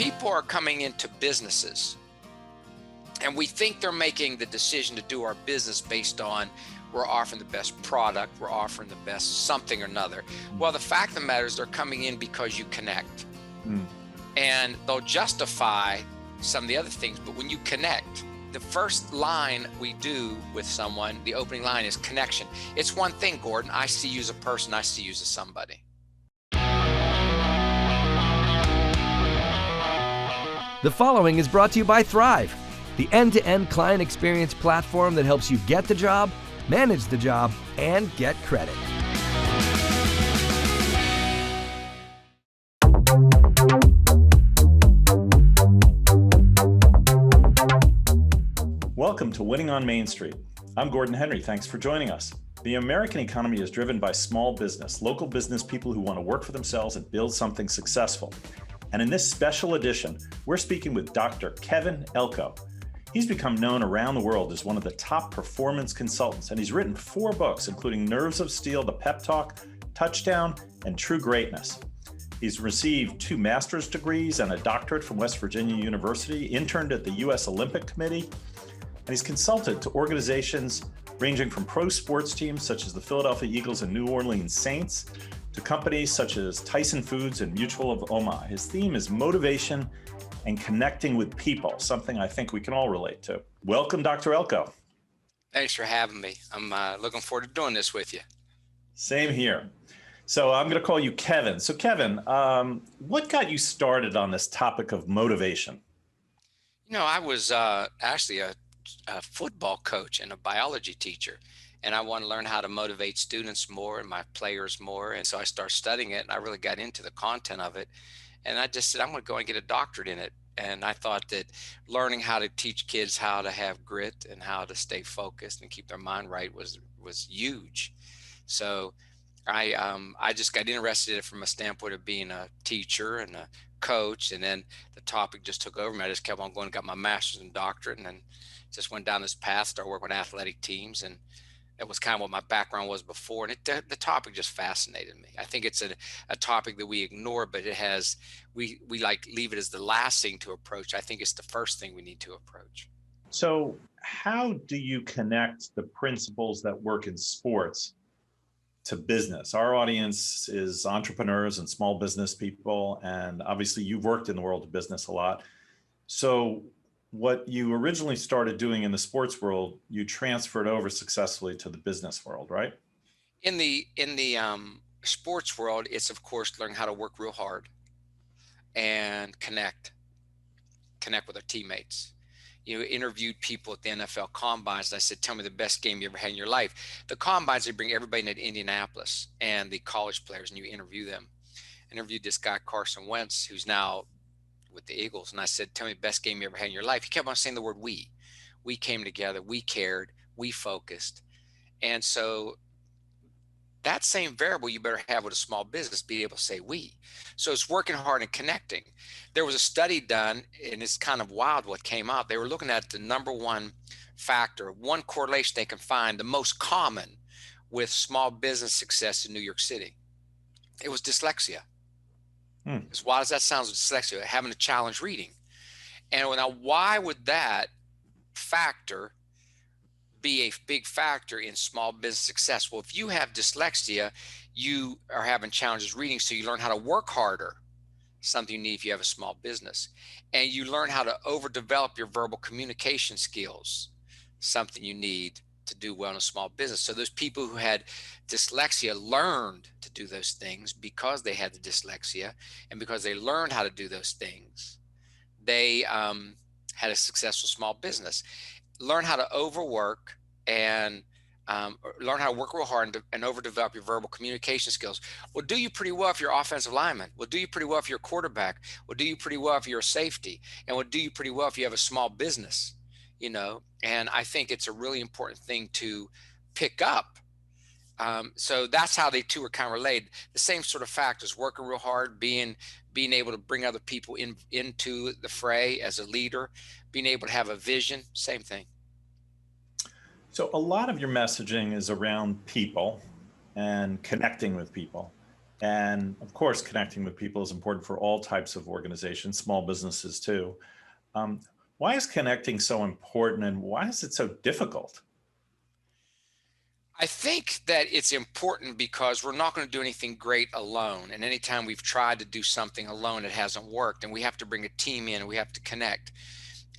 people are coming into businesses and we think they're making the decision to do our business based on we're offering the best product, we're offering the best something or another. Well, the fact of the matter is they're coming in because you connect. And they'll justify some of the other things, but when you connect, the first line we do with someone, the opening line is connection. It's one thing, Gordon, I see you as a person, I see you as a somebody. The following is brought to you by Thryv, the end-to-end client experience platform that helps you get the job, manage the job, and get credit. Welcome to Winning on Main Street. I'm Gordon Henry. Thanks for joining us. The American economy is driven by small business, local business people who want to work for themselves and build something successful. And in this special edition, we're speaking with Dr. Kevin Elko. He's become known around the world as one of the top performance consultants, and he's written 4 books, including Nerves of Steel, The Pep Talk, Touchdown, and True Greatness. He's received 2 master's degrees and a doctorate from West Virginia University, interned at the U.S. Olympic Committee, and he's consulted to organizations ranging from pro sports teams such as the Philadelphia Eagles and New Orleans Saints to companies such as Tyson Foods and Mutual of Omaha. His theme is motivation and connecting with people, something I think we can all relate to. Welcome, Dr. Elko. Thanks for having me. I'm looking forward to doing this with you. Same here. So I'm going to call you Kevin. So Kevin, what got you started on this topic of motivation? You know, I was actually a football coach and a biology teacher. And I want to learn how to motivate students more and my players more. And so I started studying it and I really got into the content of it. And I just said, I'm going to go and get a doctorate in it. And I thought that learning how to teach kids how to have grit and how to stay focused and keep their mind right was huge. So I just got interested in it from a standpoint of being a teacher and a coach. And then the topic just took over me. I just kept on going and got my master's and doctorate and then just went down this path, started working with athletic teams. And that was kind of what my background was before. And the topic just fascinated me. I think it's a topic that we ignore, but it has, we like leave it as the last thing to approach. I think it's the first thing we need to approach. So how do you connect the principles that work in sports to business? Our audience is entrepreneurs and small business people. And obviously you've worked in the world of business a lot. So what you originally started doing in the sports world, you transferred over successfully to the business world, right? In the sports world, it's of course learning how to work real hard and connect with our teammates. You know, interviewed people at the NFL combines. And I said, tell me the best game you ever had in your life. The combines, they bring everybody into Indianapolis and the college players and you interview them. I interviewed this guy, Carson Wentz, who's now with the Eagles. And I said, tell me the best game you ever had in your life. He kept on saying the word we. We came together, we cared, we focused. And so that same variable you better have with a small business, be able to say we. So it's working hard and connecting. There was a study done, and it's kind of wild what came out. They were looking at the number one factor, one correlation they can find, the most common with small business success in New York City. It was dyslexia. As wild as that sounds, dyslexia, having a challenge reading. And now, why would that factor be a big factor in small business success? Well, if you have dyslexia, you are having challenges reading, so you learn how to work harder, something you need if you have a small business. And you learn how to overdevelop your verbal communication skills, something you need to do well in a small business. So those people who had dyslexia learned to do those things because they had the dyslexia, and because they learned how to do those things, they had a successful small business. Learn how to overwork and learn how to work real hard and overdevelop your verbal communication skills. Will do you pretty well if you're offensive lineman. Will do you pretty well if you're a quarterback. Will do you pretty well if you're a safety. And will do you pretty well if you have a small business. You know, and I think it's a really important thing to pick up. So that's how they two are kind of related. The same sort of factors: working real hard, being able to bring other people into the fray as a leader, being able to have a vision. Same thing. So a lot of your messaging is around people and connecting with people. And of course, connecting with people is important for all types of organizations, small businesses too. Um, why is connecting so important and why is it so difficult? I think that it's important because we're not going to do anything great alone. And anytime we've tried to do something alone, it hasn't worked. And we have to bring a team in and we have to connect.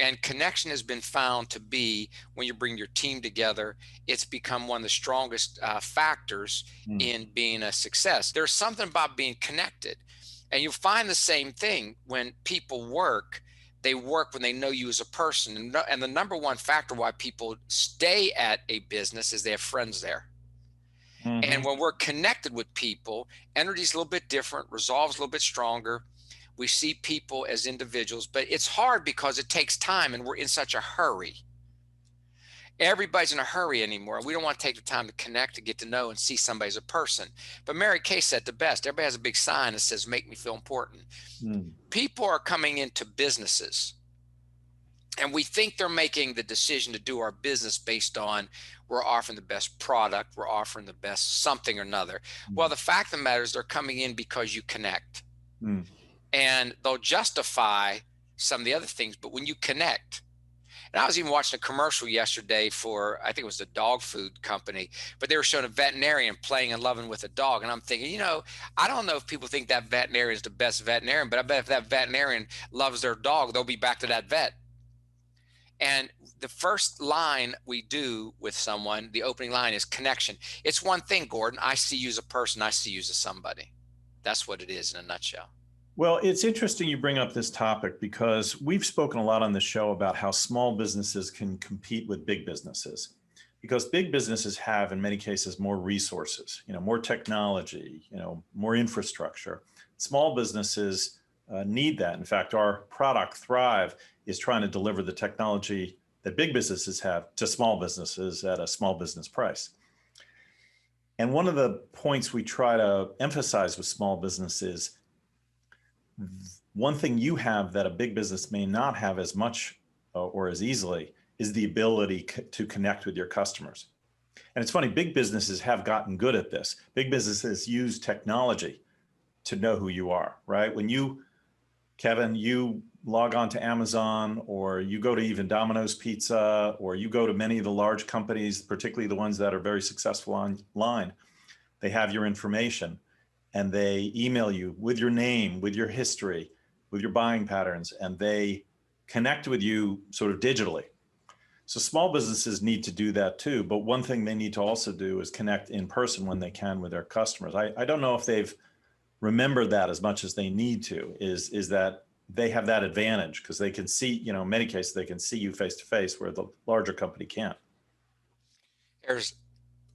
And connection has been found to be, when you bring your team together, it's become one of the strongest factors Mm, in being a success. There's something about being connected. And you'll find the same thing when people work. They work when they know you as a person. And the number one factor why people stay at a business is they have friends there. And mhm. when we're connected with people, energy is a little bit different, resolve's a little bit stronger. We see people as individuals, but it's hard because it takes time and we're in such a hurry. Everybody's in a hurry anymore. We don't want to take the time to connect, to get to know and see somebody as a person. But Mary Kay said the best. Everybody has a big sign that says, make me feel important. Mm, People are coming into businesses and we think they're making the decision to do our business based on we're offering the best product, we're offering the best something or another. Well, mm, the fact of the matter is they're coming in because you connect, mm. and they'll justify some of the other things, but when you connect. And I was even watching a commercial yesterday for, I think it was a dog food company, but they were showing a veterinarian playing and loving with a dog. And I'm thinking, I don't know if people think that veterinarian is the best veterinarian, but I bet if that veterinarian loves their dog, they'll be back to that vet. And the first line we do with someone, the opening line, is connection. It's one thing, Gordon. I see you as a person, I see you as somebody. That's what it is in a nutshell. Well, it's interesting you bring up this topic because we've spoken a lot on the show about how small businesses can compete with big businesses because big businesses have, in many cases, more resources, more technology, more infrastructure. Small businesses need that. In fact, our product Thrive is trying to deliver the technology that big businesses have to small businesses at a small business price. And one of the points we try to emphasize with small businesses, one thing you have that a big business may not have as much or as easily is the ability to connect with your customers. And it's funny, big businesses have gotten good at this. Big businesses use technology to know who you are, right? When you, Kevin, you log on to Amazon or you go to even Domino's Pizza or you go to many of the large companies, particularly the ones that are very successful online, they have your information and they email you with your name, with your history, with your buying patterns, and they connect with you sort of digitally. So small businesses need to do that too. But one thing they need to also do is connect in person when they can with their customers. I don't know if they've remembered that as much as they need to, is that they have that advantage because they can see, in many cases, they can see you face to face where the larger company can't. There's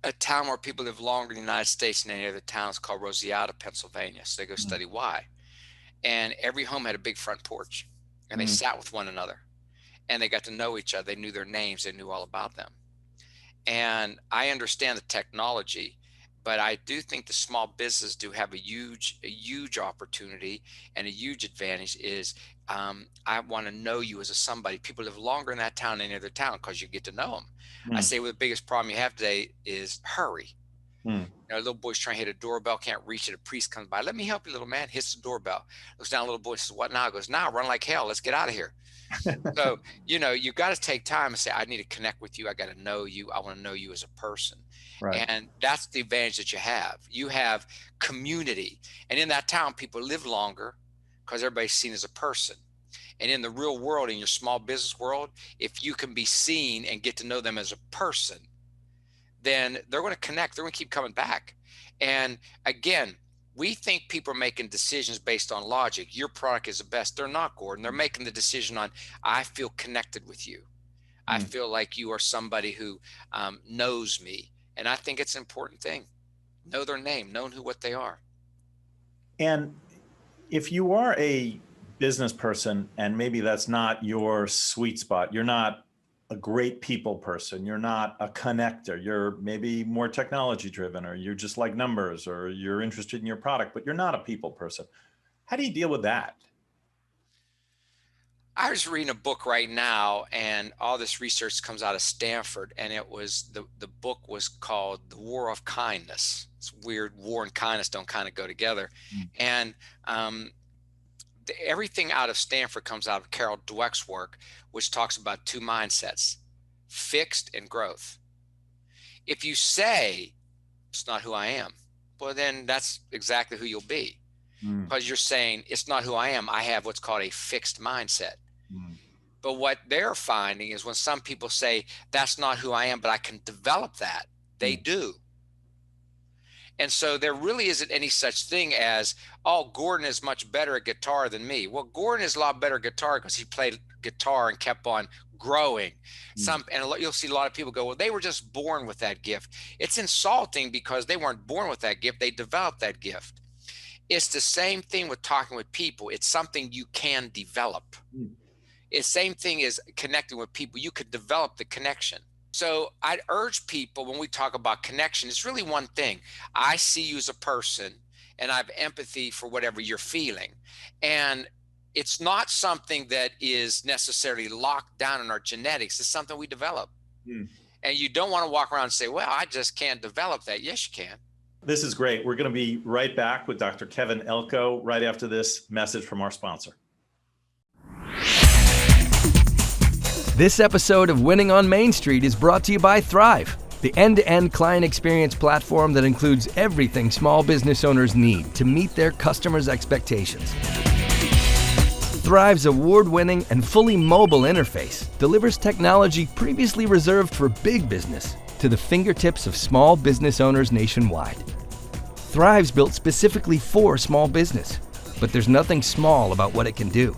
a town where people live longer in the United States than any other town. It's called Rosetta, Pennsylvania. So they go Mm, study why. And every home had a big front porch and they mm, sat with one another and they got to know each other. They knew their names. They knew all about them. And I understand the technology, but I do think the small business do have a huge opportunity and a huge advantage is I want to know you as a somebody. People live longer in that town than any other town because you get to know them. I mm, say well, the biggest problem you have today is hurry. mm. A little boy's trying to hit a doorbell, can't reach it. A priest comes by. Let me help you, little man. Hits the doorbell. Looks down, little boy says, what now? Goes, now run like hell. Let's get out of here. So, you got to take time and say, I need to connect with you. I got to know you. I want to know you as a person. Right. And that's the advantage that you have. You have community. And in that town, people live longer because everybody's seen as a person. And in the real world, in your small business world, if you can be seen and get to know them as a person, then they're going to connect. They're going to keep coming back. And again, we think people are making decisions based on logic. Your product is the best. They're not, Gordon. They're making the decision on, I feel connected with you. I Mm. feel like you are somebody who knows me. And I think it's an important thing. Know their name, know who, what they are. And if you are a business person and maybe that's not your sweet spot, you're not a great people person, you're not a connector, you're maybe more technology driven, or you're just like numbers, or you're interested in your product, but you're not a people person. How do you deal with that? I was reading a book right now, and all this research comes out of Stanford, and it was the book was called The War of Kindness. It's weird, war and kindness don't kind of go together. Mm. And everything out of Stanford comes out of Carol Dweck's work, which talks about two mindsets, fixed and growth. If you say, it's not who I am, well, then that's exactly who you'll be. Because you're saying, it's not who I am. I have what's called a fixed mindset. But what they're finding is when some people say, that's not who I am, but I can develop that, they do. And so there really isn't any such thing as, oh, Gordon is much better at guitar than me. Well, Gordon is a lot better at guitar because he played guitar and kept on growing. And you'll see a lot of people go, well, they were just born with that gift. It's insulting because they weren't born with that gift. They developed that gift. It's the same thing with talking with people. It's something you can develop. It's the same thing as connecting with people. You could develop the connection. So I'd urge people when we talk about connection, it's really one thing. I see you as a person and I have empathy for whatever you're feeling. And it's not something that is necessarily locked down in our genetics. It's something we develop. And you don't want to walk around and say, well, I just can't develop that. Yes, you can. This is great. We're going to be right back with Dr. Kevin Elko right after this message from our sponsor. This episode of Winning on Main Street is brought to you by Thryv, the end-to-end client experience platform that includes everything small business owners need to meet their customers' expectations. Thryv's award-winning and fully mobile interface delivers technology previously reserved for big business to the fingertips of small business owners nationwide. Thryv's built specifically for small business, but there's nothing small about what it can do.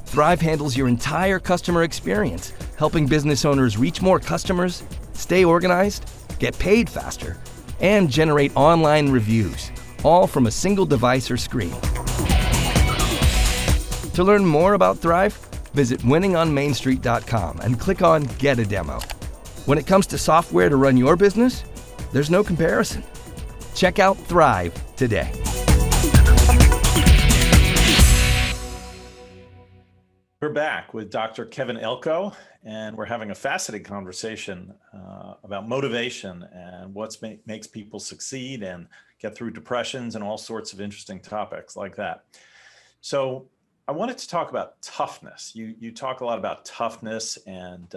Thryv handles your entire customer experience, helping business owners reach more customers, stay organized, get paid faster, and generate online reviews, all from a single device or screen. To learn more about Thryv, visit winningonmainstreet.com and click on Get a Demo. When it comes to software to run your business, there's no comparison. Check out Thryv today. We're back with Dr. Kevin Elko, and we're having a fascinating conversation about motivation and what makes people succeed and get through depressions and all sorts of interesting topics like that. So I wanted to talk about toughness. You talk a lot about toughness, and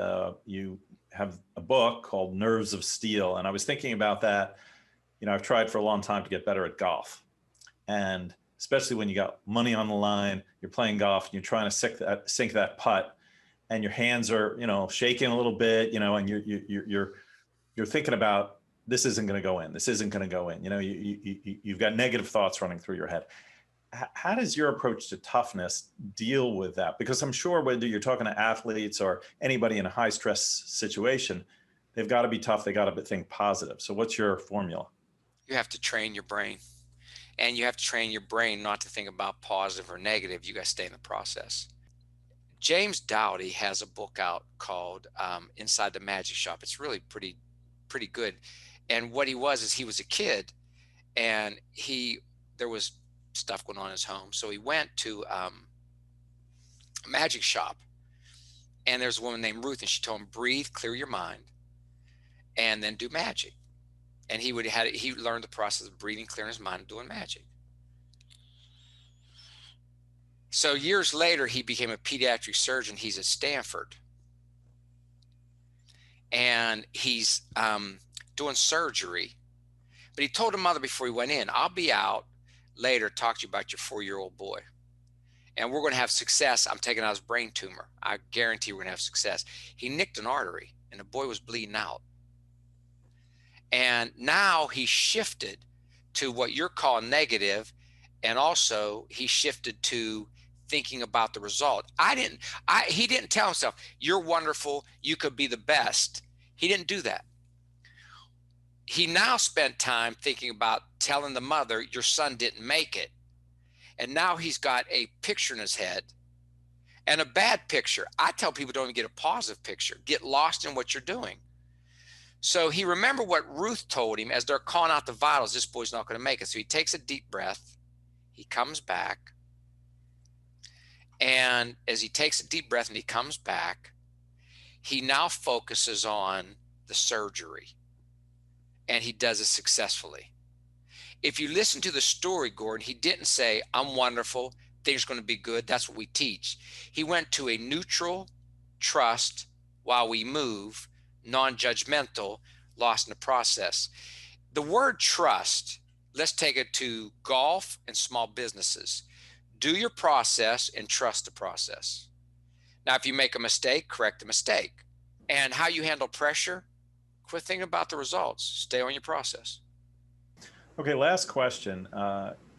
you have a book called Nerves of Steel. And I was thinking about that. You know, I've tried for a long time to get better at golf. And especially when you got money on the line, you're playing golf and you're trying to sink that putt, and your hands are, shaking a little bit, and you're thinking about, this isn't going to go in. This isn't going to go in. You've got negative thoughts running through your head. How does your approach to toughness deal with that? Because I'm sure whether you're talking to athletes or anybody in a high stress situation, they've got to be tough. They got to think positive. So what's your formula? You have to train your brain. And you have to train your brain not to think about positive or negative. You got to stay in the process. James Dowdy has a book out called Inside the Magic Shop. It's really pretty good. And what he was a kid, and there was stuff going on in his home. So he went to a magic shop, and there's a woman named Ruth, and she told him, breathe, clear your mind, and then do magic. And he learned the process of breathing, clearing his mind, and doing magic. So years later, he became a pediatric surgeon. He's at Stanford. And he's doing surgery. But he told the mother before he went in, I'll be out later, talk to you about your 4-year-old boy. And we're going to have success. I'm taking out his brain tumor. I guarantee we're going to have success. He nicked an artery, and the boy was bleeding out. And now he shifted to what you're calling negative, and also he shifted to thinking about the result. He didn't tell himself, you're wonderful, you could be the best. He didn't do that. He now spent time thinking about telling the mother, your son didn't make it. And now he's got a picture in his head, and a bad picture. I tell people, don't even get a positive picture. Get lost in what you're doing. So he remembered what Ruth told him as they're calling out the vitals, this boy's not going to make it. So he takes a deep breath. He comes back. And as he takes a deep breath and he comes back, he now focuses on the surgery, and he does it successfully. If you listen to the story, Gordon, he didn't say, I'm wonderful, things are going to be good. That's what we teach. He went to a neutral trust while we move, non-judgmental, lost in the process. The word trust, let's take it to golf and small businesses. Do your process and trust the process. Now, if you make a mistake, correct the mistake. And how you handle pressure, quit thinking about the results. Stay on your process. Okay, last question.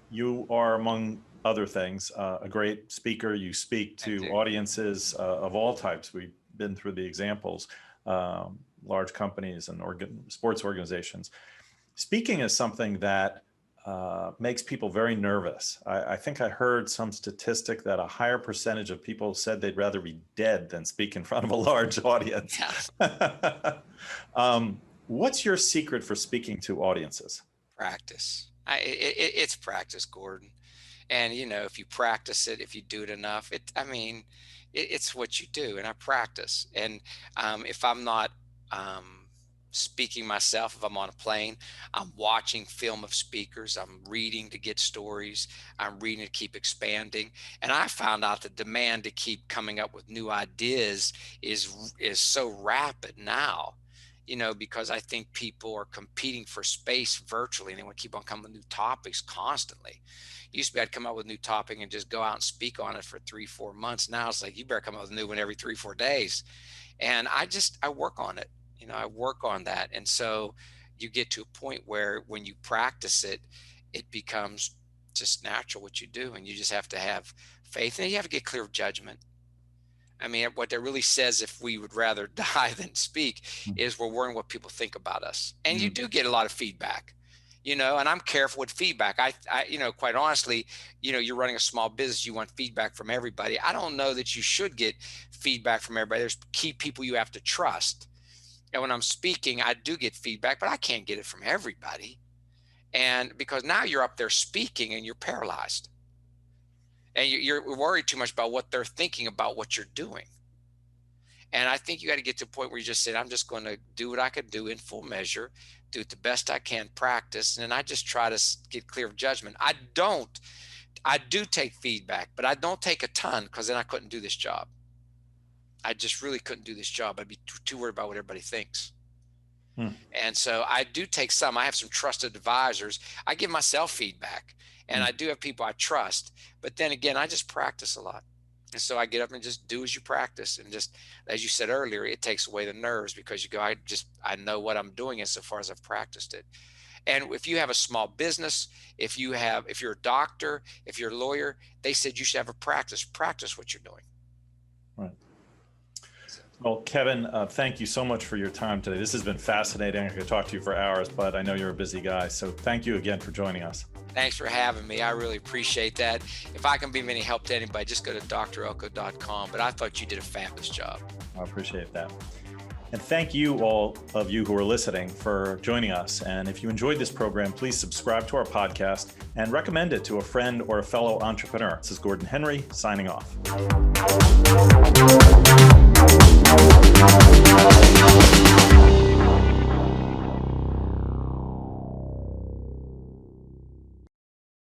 You are, among other things, a great speaker. You speak to audiences of all types. We've been through the examples, large companies and sports organizations. Speaking is something that makes people very nervous. I think I heard some statistic that a higher percentage of people said they'd rather be dead than speak in front of a large audience. Yeah. What's your secret for speaking to audiences? Practice. It's practice, Gordon. And, if you practice it, if you do it enough, it's what you do. And I practice. And if I'm not speaking myself, if I'm on a plane, I'm watching film of speakers, I'm reading to get stories, I'm reading to keep expanding. And I found out the demand to keep coming up with new ideas is so rapid now. Because I think people are competing for space virtually, and they want to keep on coming with new topics constantly. Used to be I'd come up with a new topic and just go out and speak on it for 3-4 months. Now it's like, you better come up with a new one every 3-4 days. And I work on it. I work on that. And so you get to a point where when you practice it, it becomes just natural what you do. And you just have to have faith, and you have to get clear of judgment. What that really says, if we would rather die than speak, is we're worrying what people think about us. And you do get a lot of feedback, and I'm careful with feedback. I quite honestly, you're running a small business, you want feedback from everybody. I don't know that you should get feedback from everybody. There's key people you have to trust. And when I'm speaking, I do get feedback, but I can't get it from everybody. And because now you're up there speaking and you're paralyzed. And you're worried too much about what they're thinking about what you're doing. And I think you got to get to a point where you just said, I'm just going to do what I can do in full measure, do it the best I can, practice. And then I just try to get clear of judgment. I do take feedback, but I don't take a ton, because then I couldn't do this job. I just really couldn't do this job. I'd be too worried about what everybody thinks. And so I do take some. I have some trusted advisors. I give myself feedback, and I do have people I trust. But then again, I just practice a lot. And so I get up and just do as you practice. And just, as you said earlier, it takes away the nerves, because you go, I know what I'm doing insofar as I've practiced it. And if you have a small business, if you're a doctor, if you're a lawyer, they said you should have practice what you're doing. Right. Well, Kevin, thank you so much for your time today. This has been fascinating. I could talk to you for hours, but I know you're a busy guy. So thank you again for joining us. Thanks for having me. I really appreciate that. If I can be of any help to anybody, just go to drelko.com. But I thought you did a fabulous job. I appreciate that. And thank you, all of you who are listening, for joining us. And if you enjoyed this program, please subscribe to our podcast and recommend it to a friend or a fellow entrepreneur. This is Gordon Henry signing off.